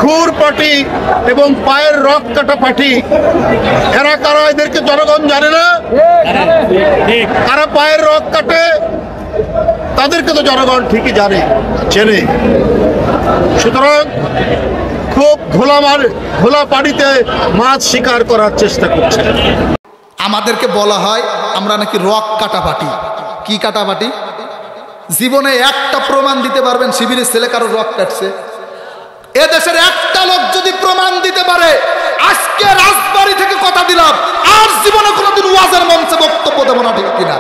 খুর পার্টি এবং পায়ের রক কাটা পার্টি, এরা কারা এদেরকে জনগণ জানে না? কারা পায়ের রক কাটে তাদেরকে তো জনগণ ঠিকই জানে, চেনে। সুতরাং খুব ঘোলা পানিতে মাছ শিকার করার চেষ্টা করছে। আমাদেরকে বলা হয় আমরা নাকি রক কাটা পার্টি। কি কাটা পার্টি? জীবনে একটা প্রমাণ দিতে পারবেন শিবিরের ছেলে কারো রক কাটছে? এদেশের একটা লোক যদি প্রমাণ দিতে পারে, আজকে রাজবাড়ি থেকে কথা দিলাম আর জীবনে কোনোদিন ওয়াজের মঞ্চে বক্তব্য দেব না, ঠিক কিনা?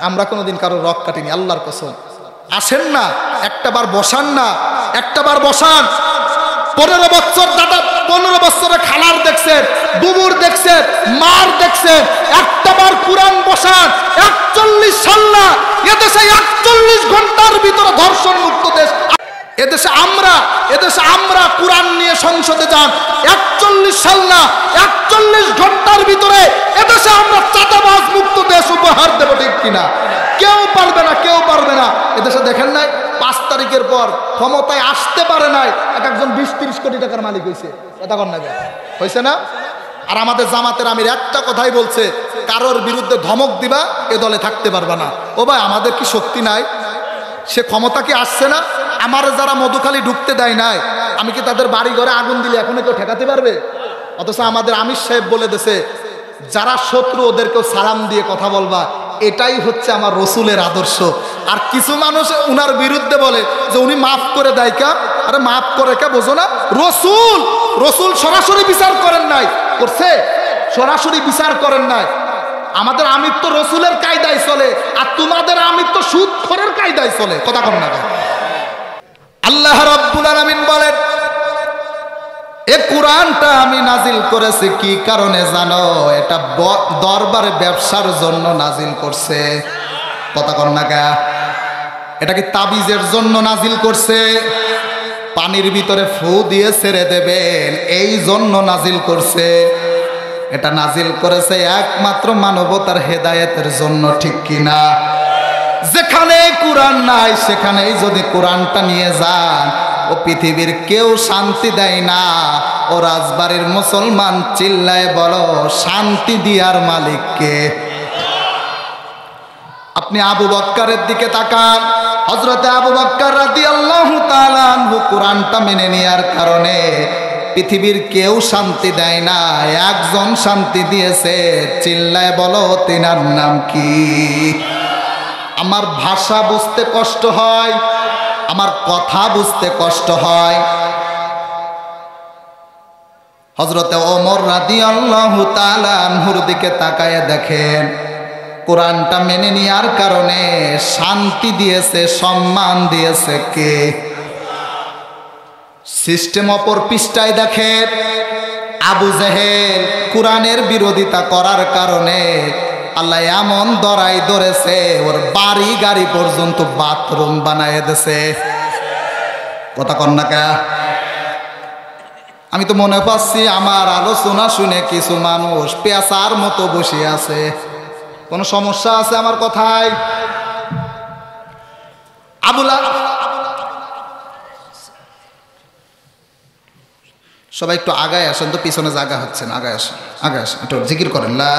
আমরা কোনোদিন কারো রক কাটিনি, আল্লাহর কসম। আসেন না, একটাবার বসান না, একটাবার বসান। 15 বছর দাদা, 15 বছরে খালার দেখছেন, বুবুর দেখছেন, মার দেখছেন, একটাবার কুরআন বসান। 41 সাল না, এদেশে 41 ঘন্টার ভিতরে ধর্ষণ মুক্ত দেশ। এদেশে আমরা কুরআন নিয়ে সংসদে যান, 41 সাল না, 41 ঘন্টার ভিতরে এদেশে আমরা চাঁদাবাজ মুক্ত দেশ উপহার দেব, ঠিক কিনা? কেউ পারবে না, কেউ পারবে না। এদেশে দেখেন নাই 5 তারিখের পর ক্ষমতায় আসতে পারে নাই একজন 20-30 কোটি টাকার মালিক হয়েছে, কথা কন না হয়েছে না? আর আমাদের জামাতের আমির একটা কথাই বলছে, কারোর বিরুদ্ধে ধমক দিবা এ দলে থাকতে পারবা না। ও ভাই, আমাদের কি শক্তি নাই? সে ক্ষমতা কি আসছে না? আমার যারা মধুখালী ঢুকতে দেয় নাই, আমি কি তাদের বাড়ি ঘরে আগুন দিলে এখনো কেউ ঠেকাতে পারবে? অথচ আমাদের আমির সাহেব বলে দিয়েছে, যারা শত্রু ওদেরকেও সালাম দিয়ে কথা বলবা, এটাই হচ্ছে আমার রসুলের আদর্শ। আর কিছু মানুষ উনার বিরুদ্ধে বলে যে উনি মাফ করে দেয় কা? আরে মাফ করে কে, বোঝো না? রসুল সরাসরি বিচার করেন নাই, করছে? সরাসরি বিচার করেন নাই। আমাদের আমির তো রসুলের কায়দায় চলে, আর তোমাদের আমির তো সুদখোরের কায়দায় চলে, কথা কন না? আল্লাহ রাব্বুল আলামিন বলেন, এ কোরআনটা আমি নাজিল করেছি কি কারণে জানো? এটা দরবারে ব্যবসার জন্য নাজিল করছে, কথা কন না গা? এটা কি তাবিজের জন্য নাজিল করছে? পানির ভিতরে ফু দিয়ে ছেড়ে দেবেন এই জন্য নাজিল করছে? এটা নাজিল করেছে একমাত্র মানবতার হেদায়েতের জন্য, ঠিক কিনা? যেখানে কোরআন নাই সেখানেই যদি কোরআনটা নিয়ে যান, ও পৃথিবীর কেউ শান্তি দেয় না। ও রাজবাড়ির মুসলমান চিল্লায় বলো, শান্তি দিয়ার মালিককে? আপনি আবু বক্করের দিকে তাকান। হযরতে আবু বক্কর রাদিয়াল্লাহু তাআলা আনহু কোরআনটা মেনে নেওয়ার কারণে পৃথিবীর কেউ শান্তি দেয় না, একজন শান্তি দিয়েছে, চিল্লায় বলো তিনার নাম কি? আমার ভাষা বুঝতে কষ্ট হয়, আমার কথা বুঝতে কষ্ট হয়। হযরতে ওমর রাদিয়াল্লাহু তাআলা আনহুর দিকে তাকায় দেখেন, কোরআনটা মেনে নেওয়ার কারণে শান্তি দিয়েছে, সম্মান দিয়েছে কে? সিস্টেম অপর পৃষ্ঠায় দেখেন, আবু জেহেল কোরআনের বিরোধিতা করার কারণে আল্লাহ এমন দরাই ধরেছে, ওর বাড়ি গাড়ি পর্যন্ত বাথরুম বানায় দিয়েছে, কথা কন না কা? আমি তো মনে পাচ্ছি আমার আলোচনা শুনে কিছু মানুষ পেঁচার মতো বসে আছে। কোন সমস্যা আছে আমার কথায়? সবাই একটু আগায় আসেন তো, পিছনে জায়গা হচ্ছে না, আগায় আসেন, আগায় আসেন, একটু জিকির করেন লা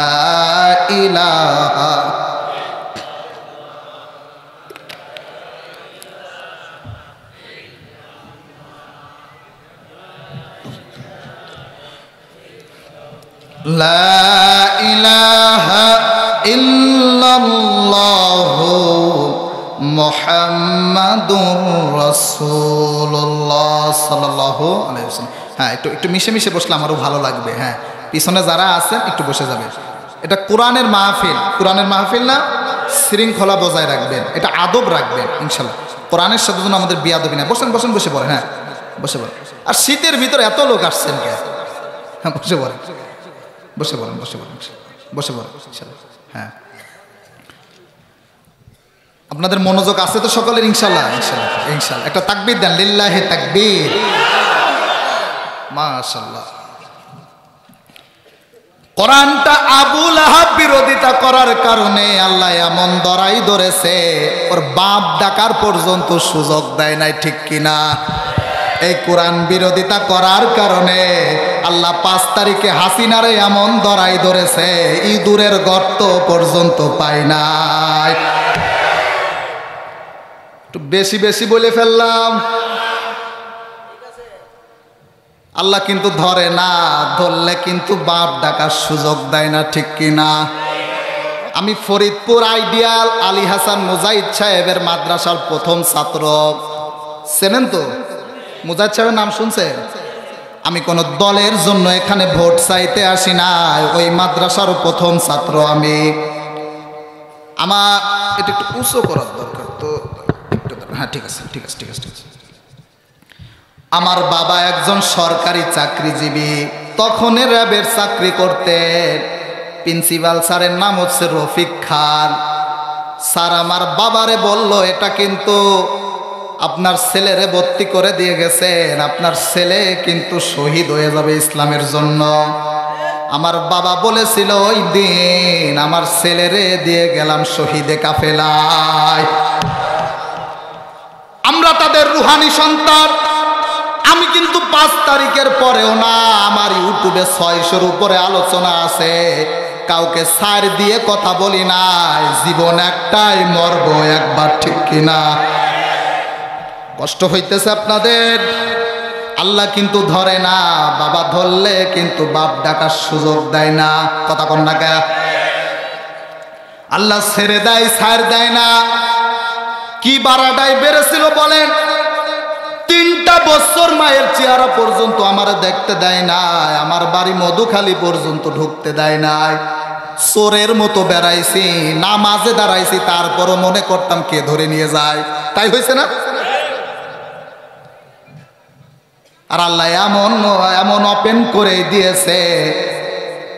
ইলাহা লা ইলাহা ইল্লাল্লাহু মুহাম্মাদুর রাসূলুল্লাহ সাল্লাল্লাহু আলাইহি ওয়াসাল্লাম। হ্যাঁ, একটু মিশে মিশে বসলে আমারও ভালো লাগবে। হ্যাঁ, পিছনে যারা আছেন একটু বসে যাবেন। এটা কোরআনের মাহফিল না, শৃঙ্খলা বজায় রাখবেন, এটা আদব রাখবেন ইনশাল্লাহ। কোরআনের সাথে যেন আমাদের বেয়াদবি না। বসেন বসে পড়েন, হ্যাঁ বসে পড়েন। আর শীতের ভিতরে এত লোক আসছেন কে? হ্যাঁ বসে পড়েন। হ্যাঁ, আপনাদের মনোযোগ আছে তো সকলের? ইনশাল্লাহ। একটা তাকবীর দেন, লিল্লাহি তাকবীর, মাশাআল্লাহ। কোরআনটা আবু লাহাব বিরোধিতা করার কারণে আল্লাহ এমন দরাই ধরেছে, ওর বাপ ডাকার পর্যন্ত সুযোগ দেয় নাই, ঠিক কিনা? এই কোরআন বিরোধিতা করার কারণে আল্লাহ 5 তারিখে হাসিনারে এমন ধরাই ধরেছে ইঁদুরের গর্ত পর্যন্ত পায় নাই। একটু বেশি বেশি বলে ফেললাম। আল্লাহ কিন্তু ধরে না, ধরলে কিন্তু বাপ ডাকার সুযোগ দেয় না, ঠিক কিনা? আমি ফরিদপুর আইডিয়াল আলী হাসান মুজাহিদ সাহেবের মাদ্রাসার প্রথম ছাত্র। চেনেন তো? মুজাহিদ সাহেবের নাম শুনছেন? আমি কোন দলের জন্য এখানে ভোট চাইতে আসি না, ওই মাদ্রাসার প্রথম ছাত্র আমি। আমার এটা একটু উঁচু করার দরকার তো, হ্যাঁ ঠিক আছে ঠিক আছে ঠিক আছে ঠিক আছে। আমার বাবা একজন সরকারি চাকরিজীবী, তখন র্যাবের চাকরি করতেন। প্রিন্সিপাল স্যারের নাম হচ্ছে রফিক খান। স্যার আমার বাবারে বলল, এটা কিন্তু আপনার ছেলেরে ভর্তি করে দিয়ে গেছেন, আপনার ছেলে কিন্তু শহীদ হয়ে যাবে ইসলামের জন্য। আমার বাবা বলেছিল ওই দিন আমার ছেলেরে দিয়ে গেলাম শহীদে কাফেলায়। আমরা তাদের রুহানি সন্তান। আমি কিন্তু 5 তারিখের পরেও না, আমার ইউটিউবে 600-র উপরে আলোচনা আছে, কাউকে ছাড় দিয়ে কথা বলি নাই। জীবন একটাই, মরব একবার, ঠিক কিনা? কষ্ট হইতেছে আপনাদের? আল্লাহ কিন্তু ধরে না, বাবা ধরলে কিন্তু বাপ ডাকার সুযোগ দেয় না। কথা কন না কে? আল্লাহ ছেড়ে দেয়, ছাড় দেয় না। কি বাড়াটাই বেড়েছিল বলেন? 3টা বছর মায়ের চেহারা পর্যন্ত আমার দেখতে দেয় নাই, আমার বাড়ি মধুখালী পর্যন্ত ঢুকতে দেয় নাই। চোরের মতো বেড়াইছি, নামাজে দাঁড়াইছি, তারপরও মনে করতাম কে ধরে নিয়ে যায়। তাই হয়েছে না? আর আল্লাহ এমন এমন ওপেন করে দিয়েছে,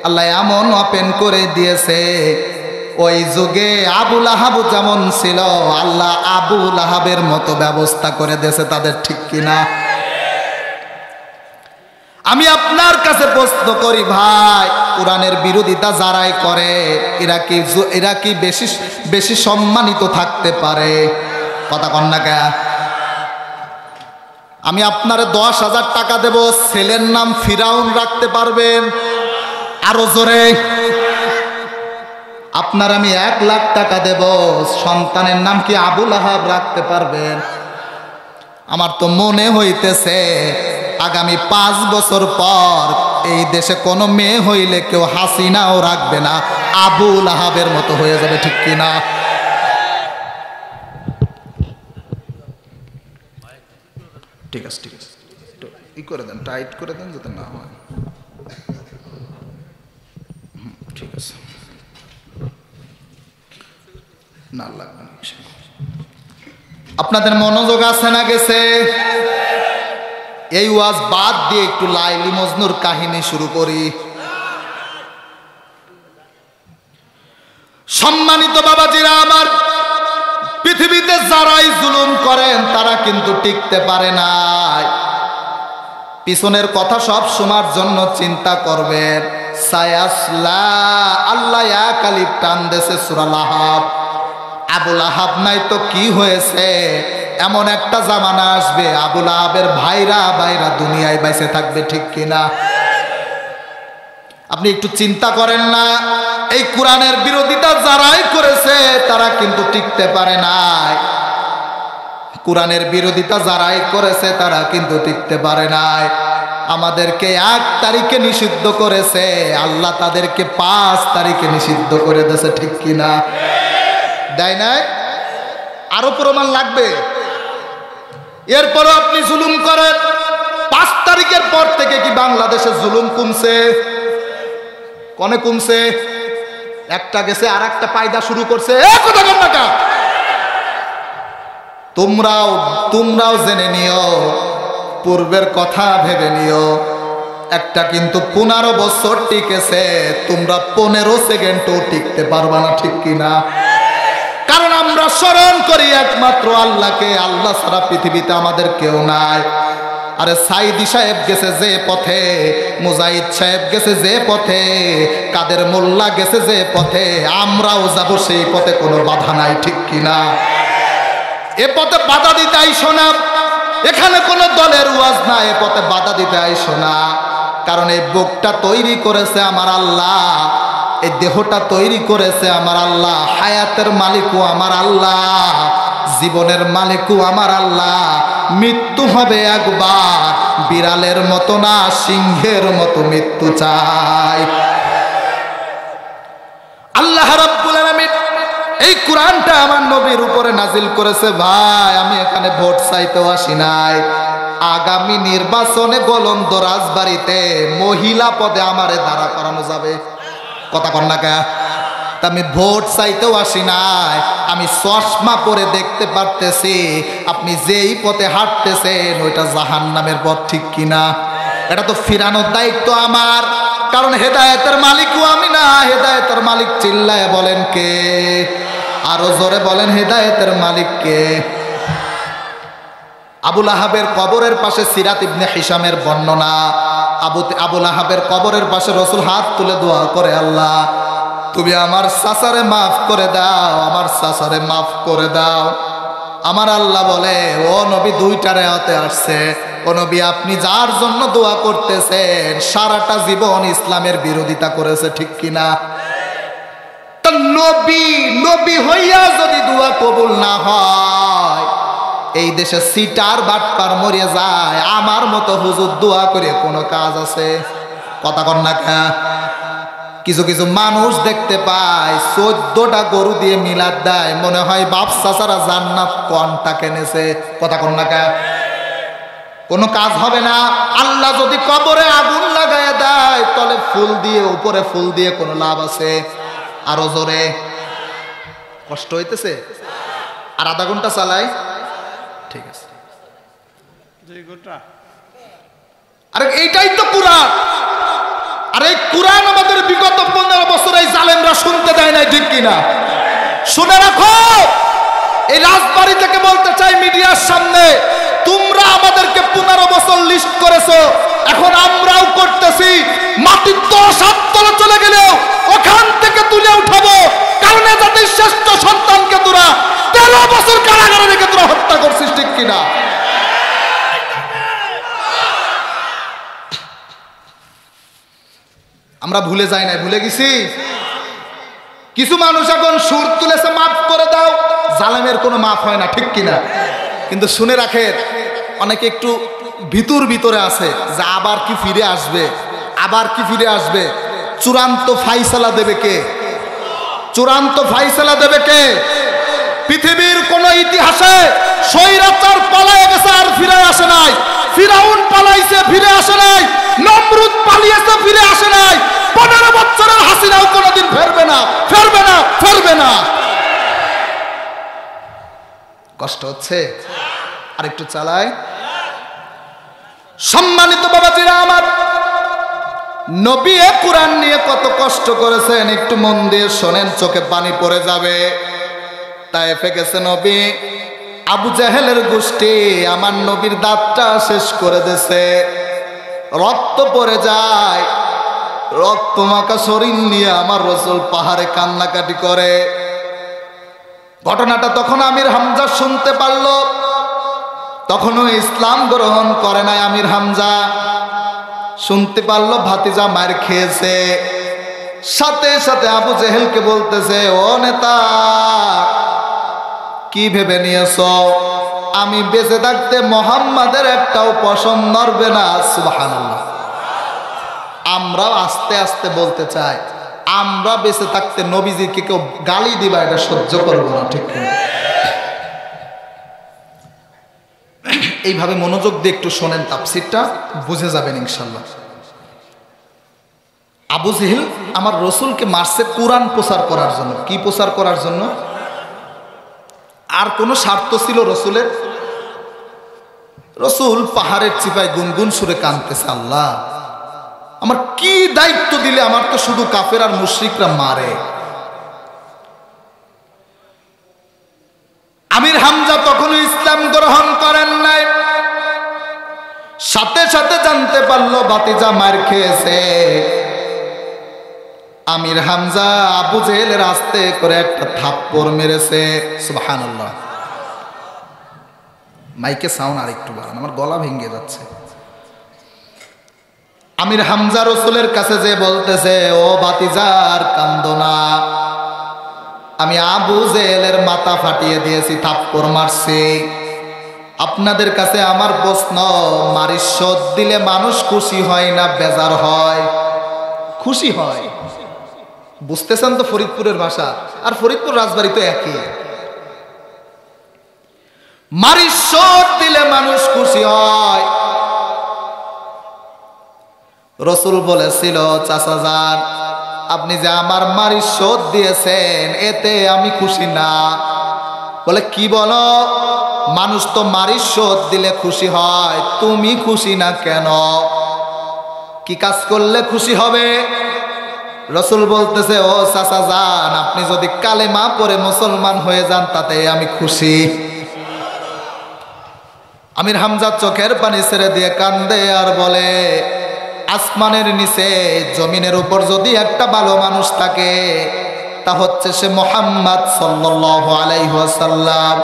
আল্লাহ এমন ওপেন করে দিয়েছে, ওই যুগে আবু লাহাব যেমন ছিল, আল্লাহ আবু লাহাবের মতো ব্যবস্থা করে দিয়েছে তাদের, ঠিক কিনা? আমি আপনার কাছে প্রশ্ন করি ভাই, কোরআনের বিরোধিতা যারাই করে এরা কি বেশি সম্মানিত থাকতে পারে? কথা কন না কে? আমি আপনারে 10,000 টাকা দেব, ছেলের নাম ফিরাউন রাখতে পারবেন? আরো জোরে। আপনার আমি 1 লাখ টাকা দেব, সন্তানের নাম কি আবু লাহাব রাখতে পারবেন? আমার তো মনে হইতেছে আগামী 5 বছর পর এই দেশে কোনো মেয়ে হইলে কেউ হাসিনাও রাখবে না, আবু লাহাবের মতো হয়ে যাবে, ঠিক কিনা? ঠিক আছে ঠিক আছে, ই করে দেন, টাইট করে দেন যাতে না হয়। ঠিক আছে, না লাগবে না। আপনাদের মনোযোগ আছে না গেছে? এই ওয়াজ বাদ দিয়ে একটু লাইলি মজনুর কাহিনী শুরু করি। সম্মানিত বাবাজিরা আমার, পৃথিবীতে যারাই জুলুম করেন তারা কিন্তু টিকতে পারে না। পিছনের কথা সব সময়ের জন্য চিন্তা করবেন। সায়াসলা, আল্লাহ এক আলিফ টান দেশে সূরা লাহাব। আবু লাহাব নাই তো কি হয়েছে? এমন একটা জামানা আসবে আবু লাহাবের ভাইরা দুনিয়ায় বাইসে থাকবে, ঠিক কিনা? আপনি একটু চিন্তা করেন না, এই কোরআনের বিরোধিতা যারাই করেছে তারা কিন্তু টিকতে পারে নাই। কোরআনের বিরোধিতা যারাই করেছে তারা কিন্তু টিকতে পারে নাই। আমাদেরকে 1 তারিখে নিষিদ্ধ করেছে, আল্লাহ তাদেরকে 5 তারিখে নিষিদ্ধ করে দিয়েছে, ঠিক কিনা? দেয় নাই? আরো প্রমাণ লাগবে। এরপরও আপনি জুলুম করেন। 5 তারিখের পর থেকে কি বাংলাদেশে জুলুম কমছে? কনে কমছে? একটা গেছে আর একটা পায়দা শুরু করছে। কথা বল না, তোমরাও জেনে নিও, পূর্বের কথা ভেবে নিও। একটা কিন্তু 15 বছর টিকেছে, তোমরা 15 সেকেন্ডও টিকতে পারবা না, ঠিক কিনা? কারণ আমরা স্মরণ করি একমাত্র আল্লাহকে, আল্লাহ ছাড়া পৃথিবীতে আমাদের কেউ নাই। আরে সাইদি সাহেব গেছে যে পথে, মুজাহিদ সাহেব গেছে যে পথে, কাদের মোল্লা গেছে যে পথে, আমরাও যাব সেই পথে, কোনো বাধা নাই, ঠিক কিনা? এ পথে বাধা দিতে আইসো না। এখানে কোনো দলের ওয়াজ দিতে আইসো না, কারণ এই বুকটা তৈরি করেছে আমার আল্লাহ, এই দেহটা তৈরি করেছে আমার আল্লাহ, হায়াতের মালিকও আমার আল্লাহ, জীবনের মালিকও আমার আল্লাহ। মৃত্যু হবে একবার, বিড়ালের মতো না, সিংহের মতো মৃত্যু চাই। আল্লাহ রাব্বুল আলামিন এই কোরআনটা আমার নবীর উপরে নাজিল করেছে। ভাই, আমি এখানে ভোট চাইতেও আসি নাই। আগামী নির্বাচনে গোলন্দ রাজবাড়িতে মহিলা পদে আমারে দাঁড়া করানো যাবে, কথা কন না কে? তা আমি ভোট চাইতেও আসি নাই। আমি চশমা পরে দেখতে পারতেছি আপনি যেই পথে হাঁটতেছেন ওইটা জাহান্নামের পথ, ঠিক কিনা? এটা তো ফিরানোর দায়িত্ব আমার, কারণ হেদায়েতের মালিকও আমি না। হেদায়েতের মালিক চিল্লায় বলেন কে? আরো জোরে বলেন, হেদায়েতের মালিক কে? আবুল আহাবের কবরের পাশে সিরাত ইবনে হিশামের বর্ণনা। আবুল আহাবের কবরের পাশে রাসূল হাত তুলে দোয়া করে, আল্লাহ তুমি আমার চাচারে মাফ করে দাও, আমার চাচারে মাফ করে দাও। আমার আল্লাহ বলে, ও নবী, দুইটা রেওয়াতে আসছে, ও নবী আপনি যার জন্য দোয়া করতেছেন সারাটা জীবন ইসলামের বিরোধিতা করেছে, ঠিক কিনা? তা নবী হইয়া যদি দোয়া কবুল না হয়, এই দেশে সিটার বাটপার মরে যায়, আমার মতো হুজুর দোয়া করে কোনো কাজ আছে? কথা কন না কে? কিছু কিছু মানুষ দেখতে পায় 14টা গরু দিয়ে মিলাদ দেয়, মনে হয় বাপ চাচারা জান্নাত কোনটা কেনেছে, কথা কন না কে? কোনো কাজ হবে না। আল্লাহ যদি কবরে আগুন লাগায় দেয়, তলে ফুল দিয়ে, উপরে ফুল দিয়ে কোনো লাভ আছে? আরো জোরে, কষ্ট হইতেছে? আর আধা ঘন্টা চালাই, ঠিক আছে? 2 ঘন্টা। আরে এইটাই তো কোরআন। আর এই কোরআন আমাদের বিগত 15 বছর এই জালেমরা শুনতে দেয় নাই, ঠিক কিনা? শুনে রাখো, এই রাজবাড়ি থেকে বলতে চাই মিডিয়ার সামনে, তোমরা আমাদেরকে 15 বছর লিস্ট করেছো, এখন আমরাও করতেছি। মাটির 10 হাত তলে চলে গেলেও ওখান থেকে তুলে উঠাবো, কারণ এ জাতির শ্রেষ্ঠ সন্তানকে তোরা 13 বছর কারাগারে রেখে তোরা হত্যা করছিস, ঠিক কিনা? আমরা ভুলে যাই নাই, ভুলে গেছি। কিছু মানুষ এখন সুর তুলেছে, মাফ করে দাও, জালেমের কোনো মাফ হয় না, ঠিক কিনা? কিন্তু শুনে রাখেন, অনেকে একটু ভিতরে আছে যে আবার কি ফিরে আসবে, আবার কি ফিরে আসবে। চূড়ান্ত ফাইসালা দেবে কে? চূড়ান্ত ফাইসালা দেবে কে? পৃথিবীর কোন ইতিহাসে স্বৈরাচার পালায় গেছে আর ফিরে আসে নাই। ফিরাউন পালাইছে, ফিরে আসে নাই। নমরুদ পালিয়েছে, ফিরে আসে নাই। 15 বছরের হাসিনাও কোনোদিন ফেরবে না, ফেরবে না, ফেরবে না। কষ্ট হচ্ছে, আর একটু চালায়। সম্মানিত বাবাজিরা আমার, নবী কোরআন নিয়ে কত কষ্ট করেছেন একটু মন দিয়ে শোনেন, চোখে পানি পড়ে যাবে। তায়েফে গেছে নবী, আবু জাহেলের গোষ্ঠী আমার নবীর দাঁতটা শেষ করে দিয়েছে, রক্ত পড়ে যায়, রক্ত মাখা শরীর নিয়ে আমার রাসূল পাহাড়ে কান্নাকাটি করে। ঘটনাটা তখন আমির হামজা শুনতে পারল, তখনও ইসলাম গ্রহণ করে নাই আমির হামজা। শুনতে পারলো ভাতিজা মার খেয়েছে, সাথে সাথে আবু জেহেলকে বলতেছে, ও নেতা, কি ভেবে নিয়েছো আমি বেঁচে থাকতে মোহাম্মদের একটাও পশম নড়বে না? সুবহানাল্লাহ। আমরাও আস্তে আস্তে বলতে চাই, আমরা বেঁচে থাকতে নবীজিকে কেউ গালি দিবা এটা সহ্য করবো না, ঠিক না? এইভাবে মনোযোগ দিয়ে একটু শোনেন, তাফসীরটা বুঝে যাবেন ইনশাল্লাহ। আবু জেহেল আমার রসুলকে মারছে কোরআন প্রচার করার জন্য। কি প্রচার করার জন্য? আর কোনো স্বার্থ ছিল রসুলের? রসুল পাহাড়ের চিপায় গুনগুন সুরে কাঁদতেছে, আল্লাহ আমার কি দায়িত্ব দিলে, আমার তো শুধু কাফের আর মুশরিকরা মারে। আমির হামজা তখনও ইসলাম গ্রহণ করেন নাই, সাথে সাথে জানতে পারলো ভাতিজা মার খেয়েছে। আমির হামজা আবু জেহেলের আস্তে করে একটা থাপ্পড় মেরেছে। সুবহানাল্লাহ। মাইকে সাউন্ড আর একটু বাড়ান, আমার গলা ভেঙে যাচ্ছে। আমির হামজা রসুলের কাছে যে বলতেছে, ও ভাতিজার কান্দো না, আমি আবু জেহেলের মাথা ফাটিয়ে দিয়েছি, থাপ্পড় মারছি। আপনাদের কাছে আমার প্রশ্ন, মারিশদ দিলে মানুষ খুশি হয় না বেজার হয়? খুশি হয়। বুঝতেছেন তো ফরিদপুরের ভাষা, আর ফরিদপুর রাজবাড়ী তো একই। মারিশদ দিলে মানুষ খুশি হয়। রসুল বলেছিল, চাচা যান, আপনি যে আমার মারিশদ দিয়েছেন এতে আমি খুশি না। বলে কি বলো? মানুষ তো মারিশদ দিলে খুশি হয়, তুমি খুশি না কেন? কি কাজ করলে খুশি হবে? রসুল বলতেছে, ও চাচা যান, আপনি যদি কালেমা পড়ে মুসলমান হয়ে যান তাতে আমি খুশি। আমির হামজা চোখের পানি ছেড়ে দিয়ে কান্দে আর বলে, আসমানের নিচে জমিনের উপর যদি একটা ভালো মানুষ থাকে তা হচ্ছে সে মুহাম্মদ সাল্লাল্লাহু আলাইহি ওয়াসাল্লাম।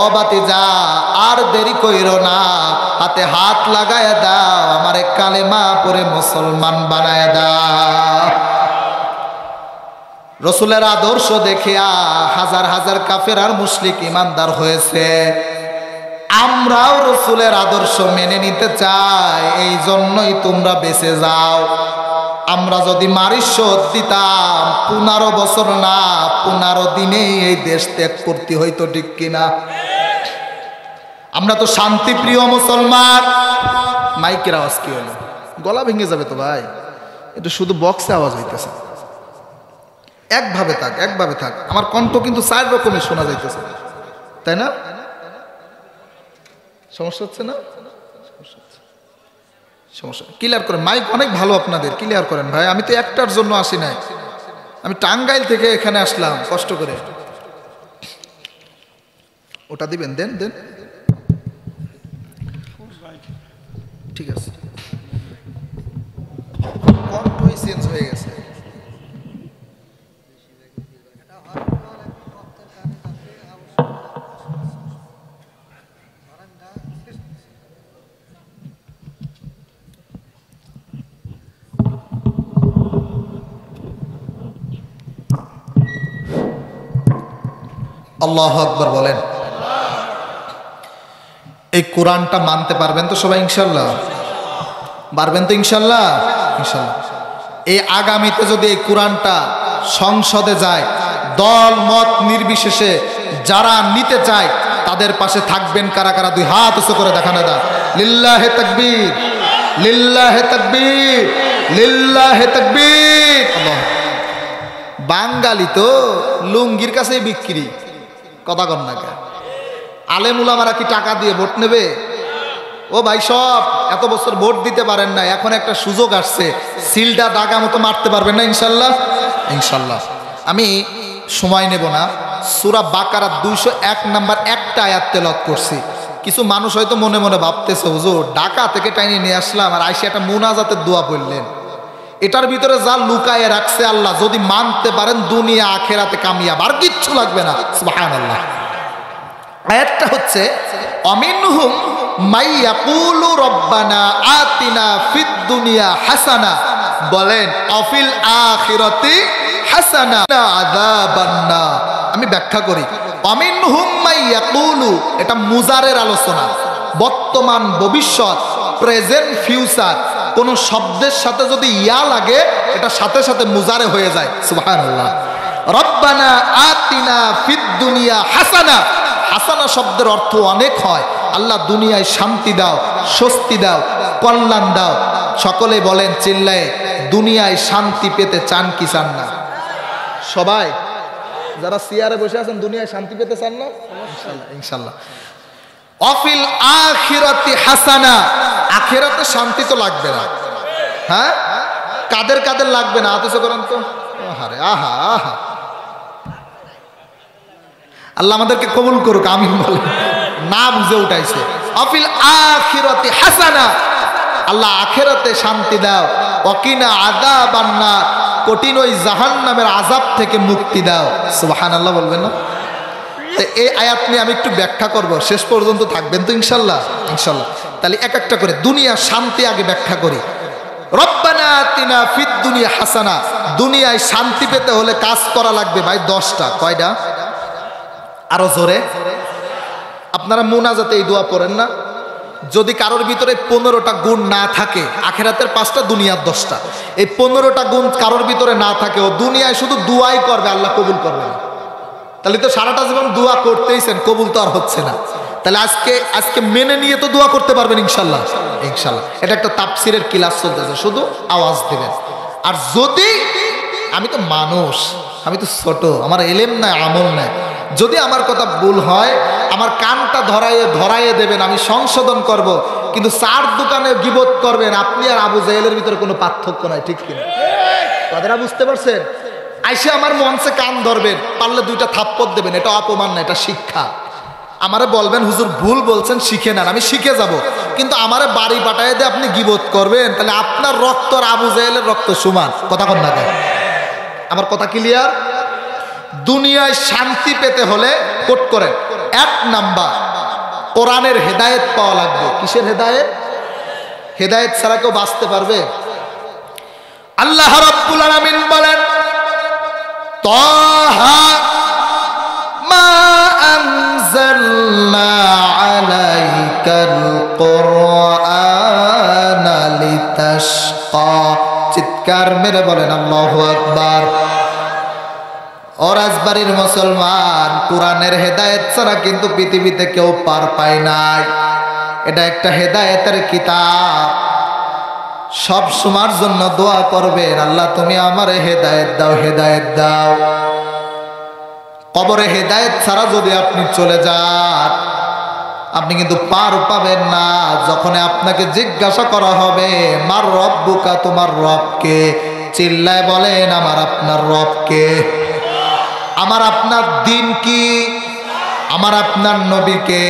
ও ভাতিজা, আর দেরি কইরো না, হাতে হাত লাগায় দাও, আমারে কালেমা পড়ে মুসলমান বানায় দাও। রসুলের আদর্শ দেখিয়া হাজার হাজার কাফের আর মুশরিক ইমানদার হয়েছে। আমরাও রসুলের আদর্শ মেনে নিতে চাই, এই জন্যই তোমরা বেঁচে যাও। আমরা যদি মারিশদ দিতাম 15 বছর না 15 দিনেই এই দেশ ত্যাগ করতে হইতো, ঠিক কিনা? আমরা তো শান্তিপ্রিয় মুসলমান। মাইকের আওয়াজ কি হলো? গলা ভেঙে যাবে তো ভাই, এটা শুধু বক্সে আওয়াজ হইতেছে। একভাবে থাক, একভাবে থাক। আমার কণ্ঠ কিন্তু 4 রকমের শোনা যাইতেছে, তাই না? সমস্যা হচ্ছে না? সমস্যা ক্লিয়ার করেন। মাইক অনেক ভালো আপনাদের, ক্লিয়ার করেন ভাই। আমি তো একটার জন্য আসি নাই, আমি টাঙ্গাইল থেকে এখানে আসলাম কষ্ট করে। ওটা দিবেন, দেন দেন, ঠিক আছে। কণ্ঠই চেঞ্জ হয়ে গেছে। আল্লাহু আকবার বলেন। এই কোরআনটা মানতে পারবেন তো সবাই ইনশাল্লাহ? পারবেন তো ইনশাল্লাহ? ইনশাল্লাহ। এই আগামীতে যদি এই কোরআনটা সংসদে যায়, দল মত নির্বিশেষে যারা নিতে চায় তাদের পাশে থাকবেন কারা কারা? 2 হাত উঁচু করে দেখানো দাও। লিল্লাহে তাকবীর, লিল্লাহে তাকবীর, লিল্লাহে তাকবীর। বাঙালি তো লুঙ্গির কাছে বিক্রি, কথা কন না কে? আলেম উলামারা কি টাকা দিয়ে ভোট নেবে? ও ভাই, সব এত বছর ভোট দিতে পারেন না, এখন একটা সুযোগ আসছে, সিলটা দাগা মতো মারতে পারবেন না ইনশাল্লাহ? ইনশাল্লাহ। আমি সময় নেব না, সূরা বাকারা 201 নম্বর একটা আয়াত তেলাওয়াত করছি। কিছু মানুষ হয়তো মনে মনে ভাবতেছে, হুজুর ঢাকা থেকে টাইনে নিয়ে আসলাম আর আইসা একটা মুনাজাতের দোয়া পড়লেন। এটার ভিতরে যা লুকায়ে রাখছে আল্লাহ যদি মানতে পারেন, দুনিয়া আখেরাতে কামিয়াব, আর কিচ্ছু লাগবে না। সুবহানাল্লাহ। আয়াতটা হচ্ছে, অমিনহুম মাইয়াকুলু রব্বানা আতিনা ফিদ দুনিয়া হাসানা, বলেন অফিল আখিরাতি হাসানা আযাবান্না। আমি ব্যাখ্যা করি। অমিনহুম মাইয়াকুলু, এটা মুজারের আলোচনা, বর্তমান ভবিষ্যৎ, প্রেজেন্ট ফিউচার। কোন শব্দের সাথে যদি ইয়া লাগে এটা সাথে সাথে মুজারে হয়ে যায়। সুবহানাল্লাহ। রব্বানা আতিনা ফিদ দুনিয়া হাসানা, হাসানা শব্দের অর্থ অনেক হয়। আল্লাহ দুনিয়ায় শান্তি দাও, স্বস্তি দাও, কল্যাণ দাও। সকলে বলেন চিল্লায়ে, দুনিয়ায় শান্তি পেতে চান কি চান না? সবাই যারা চেয়ারে বসে আছেন দুনিয়ায় শান্তি পেতে চান না? ইনশাআল্লাহ, ইনশাআল্লাহ। অফিল আখিরাতি হাসানা, আখিরাতে শান্তি তো লাগবে না। হ্যাঁ, কাদের কাদের লাগবে না? আদেশ করেন তো। আহারে, আহা আহা, আল্লাহ আমাদেরকে কবুল করুক, আমিন বলেন। না বুঝে উঠাইছে। অফিল আখিরাতি হাসানা, আল্লাহ আখিরাতে শান্তি দাও। ওয়াকিনা আযাবান নার, কঠিন ওই জাহান্নামের আযাব থেকে মুক্তি দাও। সুবহানাল্লাহ বলবেন না? তো এই আয়াত নিয়ে আমি একটু ব্যাখ্যা করব, শেষ পর্যন্ত থাকবেন তো ইনশাল্লাহ? ইনশাল্লাহ। তাহলে এক একটা করে দুনিয়া শান্তি আগে ব্যাখ্যা করি। রব্বানা আতিনা ফিদ দুনিয়া হাসানা, দুনিয়ায় শান্তি পেতে হলে কাজ করা লাগবে ভাই 10টা। কয়টা? আরো জোরে। আপনারা মুনাজাতে এই দোয়া পড়েন না? যদি কারোর ভিতরে 15টা গুণ না থাকে, আখেরাতের 5টা, দুনিয়ার 10টা, এই 15টা গুণ কারোর ভিতরে না থাকে, ও দুনিয়ায় শুধু দুয়াই করবে, আল্লাহ কবুল করবে না। তাহলে তো সারাটা জীবন দোয়া করতেইছেন, কবুল তো আর হচ্ছে না। তাহলে আজকে মেনে নিয়ে তো দোয়া করতে পারবেন ইনশাল্লাহ। ইনশাল্লাহ এটা একটা তাফসিরের ক্লাস চলতেছে, শুধু আওয়াজ দেবেন। আর যদি আমি তো মানুষ, আমি তো ছোট, আমার এলেম নাই, আমল নাই, যদি আমার কথা ভুল হয় আমার কানটা ধরাইয়ে দেবেন, আমি সংশোধন করব। কিন্তু চার দোকানে গিবত করবেন, আপনি আর আবু জাহেলের ভিতরে কোনো পার্থক্য নাই, ঠিক কিনা? কথাটা বুঝতে পারছেন? আইসে আমার মঞ্চে কান ধরবেন, পারলে 2টা থাপ্পড় দেবেন, এটা অপমান না, এটা শিক্ষা। আমারে বলবেন হুজুর ভুল বলছেন, শিখে নেন, আমি শিখে যাব। কিন্তু আমারে বাড়ি পাঠায় দিয়ে আপনি গিবত করবেন, তাহলে আপনার রক্ত আর আবু জাহেলের রক্ত সমান। কথা কন না? আমার কথা ক্লিয়ার? দুনিয়ায় শান্তি পেতে হলে কোট করেন, 1 নাম্বার কোরআনের হেদায়েত পাওয়া লাগবে। কিসের হেদায়েত? হেদায়েত ছাড়া কেউ বাঁচতে পারবে? আল্লাহ রাব্বুল আলামিন বলেন, তাহা মা আনজালনা আলাইকাল কুরআনা লিতাশকা। চিৎকার মেরে বলেন আল্লাহু আকবার। ও রাজবাড়ির মুসলমান, কোরআনের হেদায়েত ছাড়া কিন্তু পৃথিবীতে কেউ পার পায় নাই। এটা একটা হেদায়েতের কিতাব। সব সময়ের জন্য দোয়া করবেন, আল্লাহ তুমি আমারে হেদায়েত দাও, হেদায়েত দাও। কবরে হেদায়েত ছাড়া যদি আপনি চলে যান, আপনি কিন্তু পার পাবেন না। যখন আপনাকে জিজ্ঞাসা করা হবে মার রব্বুকা, তোমার রবকে, চিল্লায় বলেন আমার আপনার রবকে। আমার আপনার দিন কি? আমার আপনার নবীকে।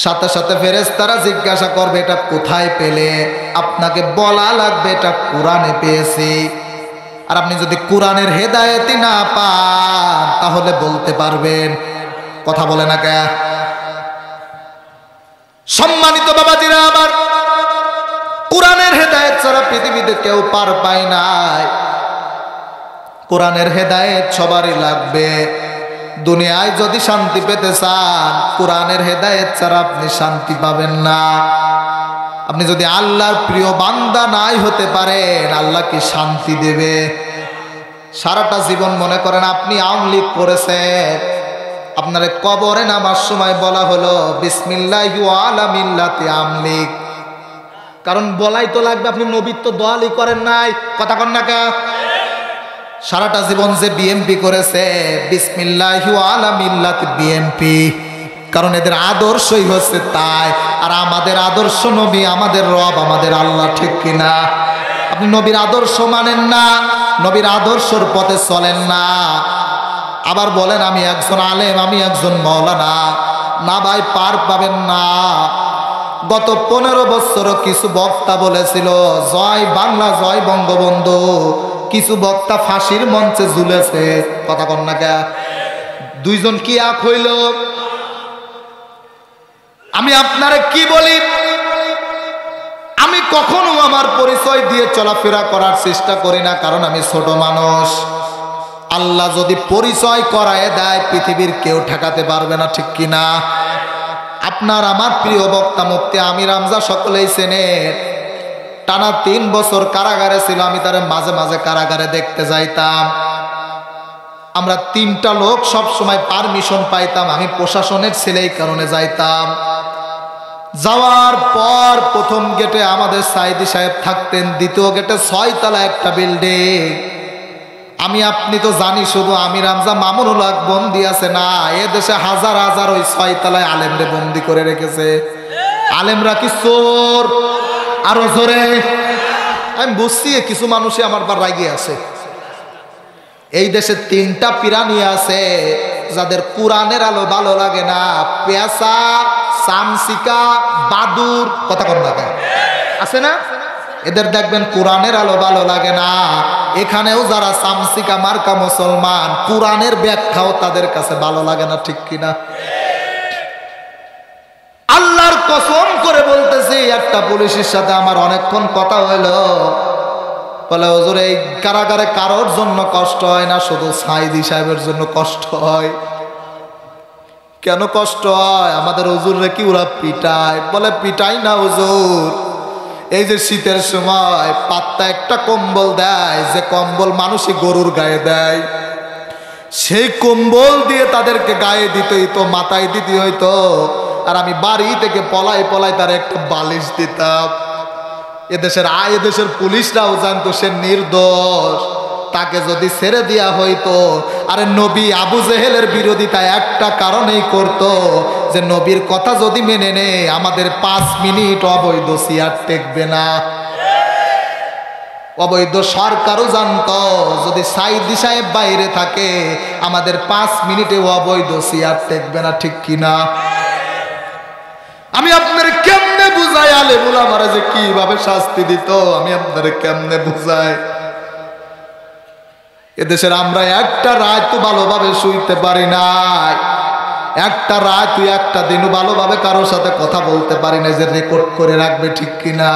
সাথে সাথে ফেরেশতারা জিজ্ঞাসা করবে এটা কোথায় পেলে? আপনাকে বলা লাগবে এটা কোরআনে পেয়েছি। আর আপনি যদি কোরআনের হেদায়েতই না পান তাহলে বলতে পারবেন। কথা বলে না কে? সম্মানিত বাবাজিরা আমার, কোরআনের হেদায়েত ছাড়া পৃথিবীতে কেউ পার পায় নাই। কোরআনের হেদায়েত সবারই লাগবে। দুনিয়ায় যদি শান্তি পেতে চান, কোরআনের হেদায়েত ছাড়া আপনি শান্তি পাবেন না। আপনি যদি আল্লাহর প্রিয় বান্দা নাই হতে পারেন, আল্লাহ কি শান্তি দেবে? সারাটা জীবন মনে করেন আপনি আওয়ামী লীগ করেছেন, আপনারে কবরে নামার সময় বলা হলো বিসমিল্লাহি ওয়া আলা মিল্লাতি আওয়ামী লীগ। কারণ বলাই তো লাগবে, আপনি নবীর তো দোয়ালি করেন নাই। কথা কন না কে? সারাটা জীবন যে বিএমপি করেছে, বিসমিল্লাহি ওয়া আলা মিল্লাতি বিএমপি, কারণ এদের আদর্শই হচ্ছে তাই। আর আমাদের আদর্শ নবী, আমাদের রব, আমাদের আল্লাহ, ঠিক কিনা? আপনি নবীর আদর্শ মানেন না, নবীর আদর্শর পথে চলেন না। আবার বলেন আমি একজন আলেম, আমি একজন মাওলানা, না ভাই, পার পাবেন না। গত 15 বছরও কিছু বক্তা বলেছিল জয় বাংলা, জয় বঙ্গবন্ধু। কিছু বক্তা ফাঁসির মঞ্চে ঝুলেছে। কথা কন না কে? 2 জন কি এক হইল? আমি আপনারে কি বলি, আমি কখনো আমার পরিচয় দিয়ে চলাফেরা করার চেষ্টা করি না, কারণ আমি ছোট মানুষ। আল্লাহ যদি পরিচয় করায় দেয়, পৃথিবীর কেউ ঠেকাতে পারবে না, ঠিক কিনা? আপনার আমার প্রিয় বক্তা মুফতি আমির হামজা সকলেই চেনেন। টানা 3 বছর কারাগারে ছিল। আমি তার মাঝে মাঝে কারাগারে দেখতে যাইতাম। আমরা 3টা লোক সব সময় পারমিশন পাইতাম। আমি প্রশাসনের ছেলে, এই কারণে যাইতাম। যাওয়ার পর প্রথম গেটে আমাদের সাইদি সাহেব থাকতেন, দ্বিতীয় গেটে 6 তলা একটা বিল্ডিং। আমি আপনি তো জানি শুধু আমির হামজা মামুনুল হক বন্দি আছে না, এ দেশে হাজার হাজার ওই 6 তলায় আলেমরে বন্দি করে রেখেছে। আলেমরা কি চোর? আরো জোরে। আমি বুঝছি কিছু মানুষই আমার বার রাগিয়ে আছে। এই দেশে 3টা প্রাণী আছে যাদের কোরআনের আলো ভালো লাগে না, পেঁচা, চামচিকা, বাদুর। কথা কন না কেন? আছে না? এদের দেখবেন কোরআনের আলো ভালো লাগে না। এখানেও যারা চামচিকা মার্কা মুসলমান, কোরআনের ব্যাখ্যাও তাদের কাছে ভালো লাগে না, ঠিক কিনা? আল্লাহর কসম করে বলতেছি, একটা একটা পুলিশের সাথে আমার অনেকক্ষণ কথা হইল। বলে হুজুর এই কারাগারে কারোর জন্য কষ্ট হয় না, শুধু সাইদি সাহেবের জন্য কষ্ট হয়। কেন কষ্ট হয়? আমাদের হুজুররে কি ওরা পিটায়? বলে পিটাই না হুজুর, এই যে শীতের সময় পাত্তা একটা কম্বল দেয়, যে কম্বল মানুষই গরুর গায়ে দেয়, সেই কম্বল দিয়ে তাদেরকে গায়ে দিতে হইতো, মাথায় দিতে হইতো। আর আমি বাড়ি থেকে পলাই পলাই তার একটা বালিশ দিতাম। এদেশের পুলিশরাও জানতো সে নির্দোষ, তাকে যদি ছেড়ে দেওয়া হইতো। আরে নবী আবু জেহেলের বিরোধিতা একটা কারণেই করত, যে নবীর কথা যদি মেনে নে আমাদের 5 মিনিট অবৈধ চেয়ার টেকবে না। অবৈধ সরকারও জানতো যদি সাইদি সাহেব বাইরে থাকে আমাদের 5 মিনিটে অবৈধ চেয়ার টেকবে না। ঠিক কিনা? আমি আপনার কেমনে বুঝাই? আলেমুল আমারা যে কিভাবে শাস্তি দিত আমি আপনার কেমনে বুঝাই? এদেশের আমরা একটা রাত তো ভালোভাবে শুইতে পারি নাই, একটা রাত তুই একটা দিনও ভালোভাবে কারোর সাথে কথা বলতে পারি না যে রেকর্ড করে রাখবে। ঠিক কিনা?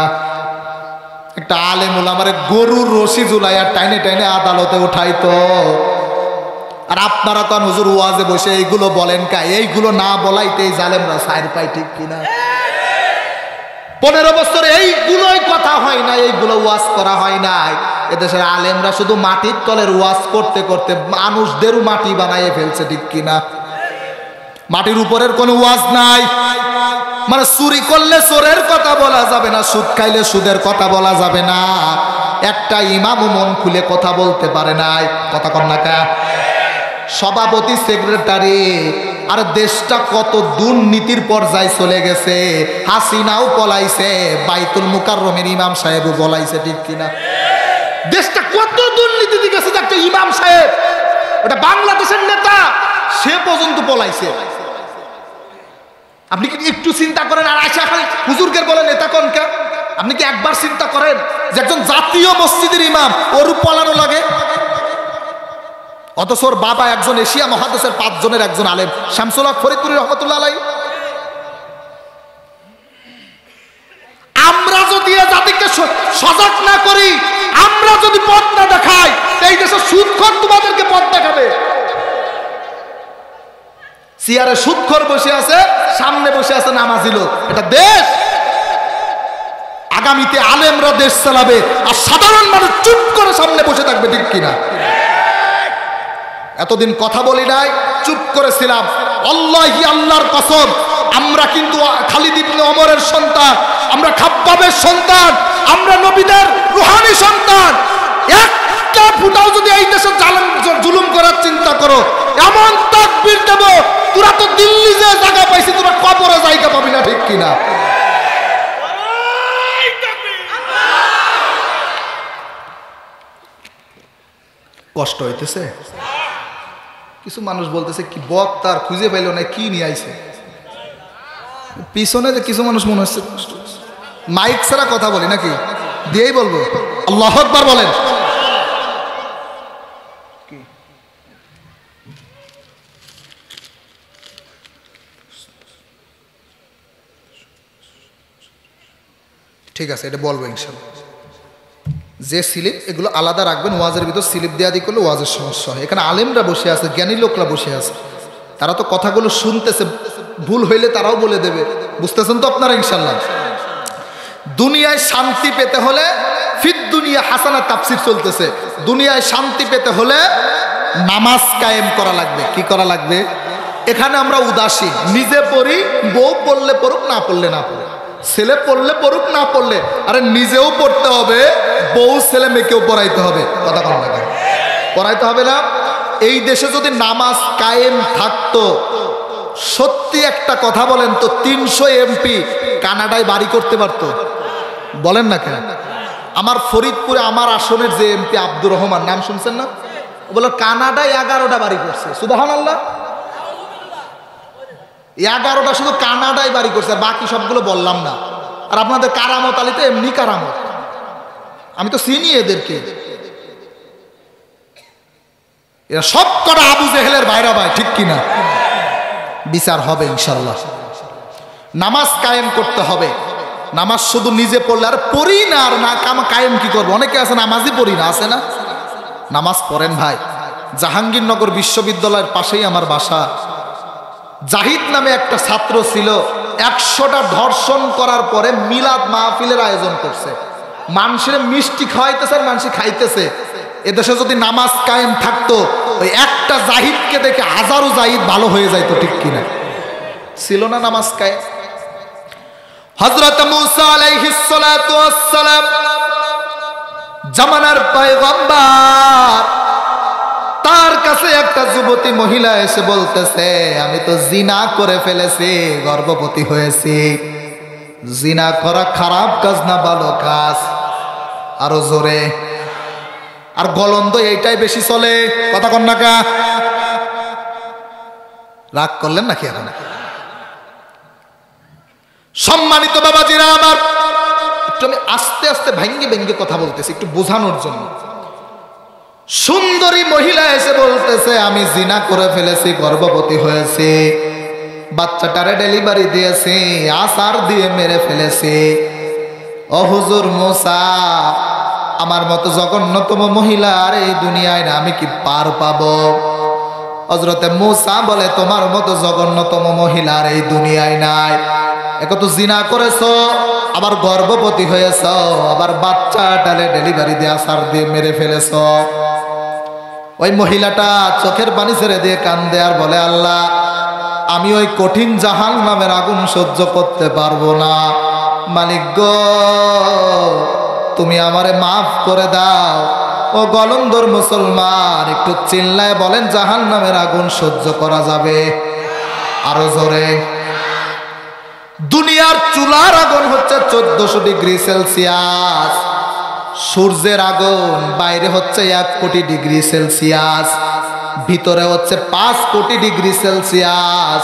একটা আলেমুল আমারে গরুর রশি ঝুলাইয়া টাইনে টাইনে আদালতে উঠাইতো। আর আপনারা তো হুজুর ওয়াজে বসে এইগুলো বলেন কা? এইগুলো না বলাইতে এই জালেমরা সাইড পায়। ঠিক কিনা? 15 বছর এইগুলোই কথা হয় না, এইগুলো ওয়াজ করা হয় নাই। এদেশের আলেমরা শুধু মাটির তলের ওয়াজ করতে করতে মানুষদেরও মাটি বানাইয়ে ফেলছে। ঠিক কিনা? মাটির উপরের কোনো ওয়াজ নাই। মানে চুরি করলে চোরের কথা বলা যাবে না, সুদ খাইলে সুদের কথা বলা যাবে না। একটা ইমামও মন খুলে কথা বলতে পারে নাই। কথা কন না কা? সভাপতি, সেক্রেটারি, আর দেশটা কত দুর্নীতির পর্যায়ে চলে গেছে। হাসিনাও পলাইছে, বাইতুল মুকাররমের ইমাম সাহেবও পলাইছে। ঠিক কিনা? দেশটা কত দুর্নীতি দিকে গেছে, একটা ইমাম সাহেব, ওটা বাংলাদেশের নেতা, সে পর্যন্ত পলাইছে। আপনি কি একটু চিন্তা করেন? আর আশা খালি হুজুরকে বলে নেতা কনকা? আপনি কি একবার চিন্তা করেন যে একজন জাতীয় মসজিদের ইমাম ওর পলানো লাগে? অথচ ওর বাবা একজন এশিয়া মহাদেশের 5 জনের একজন আলেম, শামসুল হক ফরিদপুরি রহমতুল্লাহ আলাইহি। আমরা যদি জাতিকে সজাগ না করি, আমরা যদি পথ না দেখাই, এই দেশে সুদখোর তোমাদেরকে পথ দেখাবে। চেয়ারে সুদখোর বসে আছে, সামনে বসে আছে নামাজি লোক। এটা দেশ? আগামীতে আলেমরা দেশ চালাবে, আর সাধারণ মানুষ চুপ করে সামনে বসে থাকবে। ঠিক কিনা? এতদিন কথা বলি নাই, চুপ করেছিলাম। আল্লাহি আল্লাহর কসম, আমরা কিন্তু খালিদ ইবনে ওমরের সন্তান, আমরা খাব্বাবের সন্তান, আমরা নবীদের রূহানি সন্তান। একটা ফুটাও যদি এই দেশে জুলুম করার চিন্তা করো, এমন তাকবীর দেব তোরা তো দিল্লি যে জায়গা পাইছি তোরা কবরে জায়গা পাবি না। ঠিক কিনা? কষ্ট হইতেছে? কিছু মানুষ বলতেছে কি বক্তার খুঁজে পাইল না, কি নিয়ে আইছে পিছনে, যে কিছু মানুষ মনে হচ্ছে মাইক ছাড়া কথা বলি নাকি? দিয়েই বলবো আল্লাহু আকবার বলেন। ঠিক আছে, এটা বলবো ইনশাআল্লাহ। যে স্লিপ এগুলো আলাদা রাখবেন, ওয়াজের ভিতর স্লিপ দেওয়া দিয়ে করলে ওয়াজের সমস্যা হয়। এখানে আলেমরা বসে আছে, জ্ঞানী লোকরা বসে আছে, তারা তো কথাগুলো শুনতেছে, ভুল হইলে তারাও বলে দেবে। বুঝতেছেন তো আপনারা ইনশাআল্লাহ? দুনিয়ায় শান্তি পেতে হলে, ফিদ দুনিয়া হাসানা তাফসীর চলতেছে, দুনিয়ায় শান্তি পেতে হলে নামাজ কায়েম করা লাগবে। কি করা লাগবে? এখানে আমরা উদাসীন, নিজে পড়ি, বউ পড়লে পড়ুক, না পড়লে না পড়ে, ছেলে পড়লে পড়ুক, না পড়লে, আরে নিজেও পড়তে হবে, বউ ছেলে মেয়েকেও পড়াইতে হবে। কথা কম লাগে, পড়াইতে হবে না? এই দেশে যদি নামাজ কায়েম থাকতো, সত্যি একটা কথা বলেন তো, 300 এমপি কানাডায় বাড়ি করতে পারতো? বলেন না কেন? আমার ফরিদপুরে আমার আসনের যে এমপি আব্দুর রহমান, নাম শুনছেন না? বলো কানাডায় 11টা বাড়ি করছে। সুবহানাল্লাহ, 11টা শুধু কানাডায় বাড়ি করছে, আর বাকি সবগুলো বললাম না। আর আপনাদের কারামত আলীতে এমনি কারামত, আমি তো চিনি এদেরকে। এরা সব কটা আবু জেহেলের ভাইরা ভাই। ঠিক কিনা? বিচার হবে ইনশাল্লাহ। নামাজ কায়েম করতে হবে। নামাজ শুধু নিজে পড়লে আর পড়ি না, আর না কায়েম কি করবো? অনেকে আছে নামাজই পড়ি না, আছে না? নামাজ পড়েন ভাই। জাহাঙ্গীরনগর বিশ্ববিদ্যালয়ের পাশেই আমার বাসা। জাহিদ নামে একটা ছাত্র ছিল, 100টা ধর্ষণ করার পরে মিলাদ মাহফিলের আয়োজন করছে। মানুষের মিষ্টি খাওয়াইতেছে আর মানুষ খাইতেছে। এদেশে যদি নামাজ কায়েম থাকতো, ওই একটা জাহিদকে দেখে হাজারো জাহিদ ভালো হয়ে যাইতো, ঠিক কিনা? ছিল না নামাজ কায়েম। হযরত মুসা আলাইহিস সালাতু ওয়াস সালাম জামানার পয়গম্বর, তার কাছে একটা যুবতী মহিলা এসে বলতেছে, আমি তো জিনা করে ফেলেছি, গর্ভবতী হয়েছি। জিনা করা খারাপ কাজ না ভালো কাজ? আরো জোরে। আর গলন্দ এইটাই বেশি চলে, কথা কন না কা? রাগ করলেন নাকি এখন? সম্মানিত বাবাজিরা আমার, একটু আমি আস্তে আস্তে ভেঙ্গে ভেঙ্গে কথা বলতেছি একটু বোঝানোর জন্য। সুন্দরী মহিলা এসে বলতেছে, আমি জিনা করে ফেলেছি, গর্ভবতী হয়েছে, বাচ্চাটারে ডেলিভারি দিয়েছি, আসার দিয়ে মেরে ফেলেছি। ও হুজুর মুসা, আমার মতো জঘন্যতম মহিলা আর এই দুনিয়ায় না, আমি কি পার পাবো? হযরতে মুসা বলে, তোমার মতো জঘন্যতম মহিলা আর এই দুনিয়ায় নাই। এক তো জিনা করেছো, আবার গর্ভবতী হয়েছ, আবার বাচ্চাটারে ডেলিভারি দিয়ে আসার দিয়ে মেরে ফেলেছ। ওই মহিলাটা চোখের পানি ছেড়ে দিয়ে কান্দে আর বলে, আল্লাহ, আমি ওই কঠিন জাহান্নামের আগুন সহ্য করতে পারবো না। মালিক গো, তুমি আমারে মাফ করে দাও। ও গলন্দর মুসলমান, একটু চিল্লায় বলেন, জাহান্নামের আগুন সহ্য করা যাবে? আরো জোরে। দুনিয়ার চুলার আগুন হচ্ছে 1400 ডিগ্রি সেলসিয়াস, সূর্যের আগুন বাইরে হচ্ছে 1 কোটি ডিগ্রি সেলসিয়াস, ভিতরে হচ্ছে 5 কোটি ডিগ্রি সেলসিয়াস।